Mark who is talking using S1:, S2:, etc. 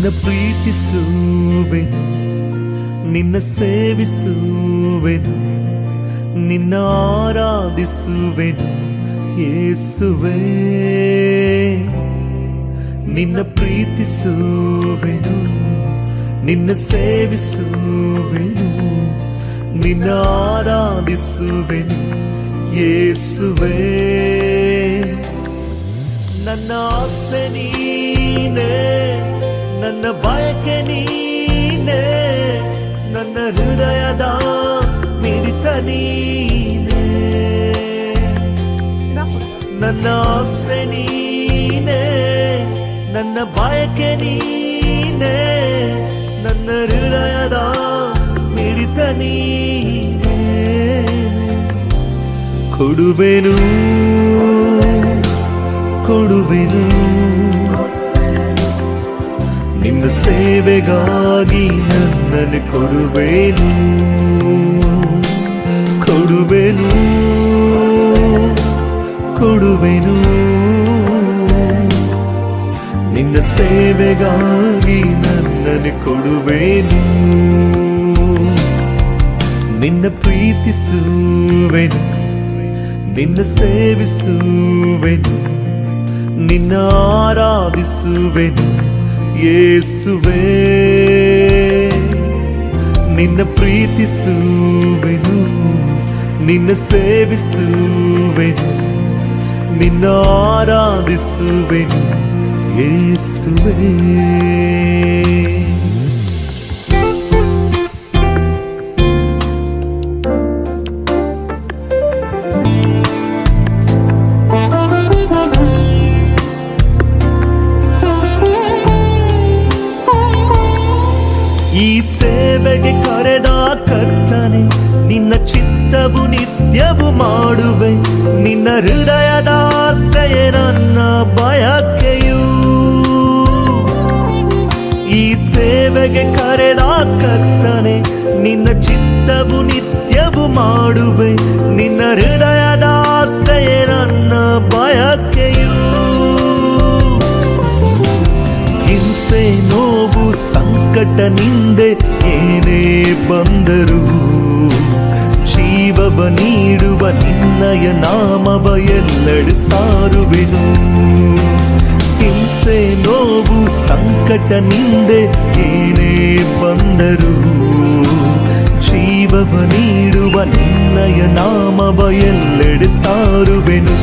S1: ನಿನ್ನ ಪ್ರೀತಿಸುವೆನು, ನಿನ್ನ ಸೇವಿಸುವೆನು, ನಿನ್ನ ಆರಾಧಿಸುವೆನು ಯೇಸುವೇ. ನಿನ್ನ ಪ್ರೀತಿಸುವೆನು, ನಿನ್ನ ಸೇವಿಸುವೆನು, ನಿನ್ನ ಆರಾಧಿಸುವೆನು ಯೇಸುವೇ. ನನ್ನ ಆಸೆ ನೀನೇ, ನನ್ನ ಬಯಕೆ ನೀನೇ, ನನ್ನ ಹೃದಯದ ಮಿಡಿತ ನೀನೇ. ನನ್ನ ಆಸೆ ನೀನೇ, ನನ್ನ ಬಯಕೆ ನೀನೇ, ನನ್ನ ಹೃದಯದ ಮಿಡಿತ ನೀನೇ. ಕೊಡುವೆನು ಕೊಡುವೆನು ನಿನ್ನ ಸೇವೆಗಾಗಿ ನನ್ನನ್ನು ಕೊಡುವೆನು. ಕೊಡುವೆನು ಕೊಡುವೆನು ನಿನ್ನ ಸೇವೆಗಾಗಿ ನನ್ನನ್ನು ಕೊಡುವೆನು. ನಿನ್ನ ಪ್ರೀತಿಸುವೆನು, ನಿನ್ನ ಸೇವಿಸುವೆನು, ನಿನ್ನ ಆರಾಧಿಸುವೆನು ಯೇಸುವೇ. ನಿನ್ನ ಪ್ರೀತಿಸುವೆನು, ನಿನ್ನ ಸೇವಿಸುವೆನು, ನಿನ್ನ ಆರಾಧಿಸುವೆನು ಯೇಸುವೇ. ಈ ಸೇವೆಗೆ ಕರೆದ ಕರ್ತನೆ, ನಿನ್ನ ಚಿತ್ತವು ನಿತ್ಯವು ಮಾಡುವೆ. ನಿನ್ನ ಹೃದಯದ ಆಸೆಯೇ ನನ್ನ ಬಯಕೆಯು. ಈ ಸೇವೆಗೆ ಕರೆದ ಕರ್ತನೆ, ನಿನ್ನ ಚಿತ್ತವು ನಿತ್ಯವು ಮಾಡುವೆ. ನಿನ್ನ ಹೃದಯದ ಆಸೆಯೇ ನನ್ನ ಬಯಕೆಯು. ಹಿಂಸೆ, ನೋವು, ಸಂಕಟ, ನಿಂದೆ ಏನೇ ಬಂದರು ಜೀವವ ನೀಡುವ ನಿನ್ನಯ ನಾಮವ ಎಲ್ಲೆಡೆ ಸಾರುವೆನು. ಹಿಂಸೆ, ನೋವು, ಸಂಕಟ, ನಿಂದೆ ಏನೇ ಬಂದರು ಜೀವವ ನೀಡುವ ನಿನ್ನಯ ನಾಮವ ಎಲ್ಲೆಡೆ ಸಾರುವೆನು.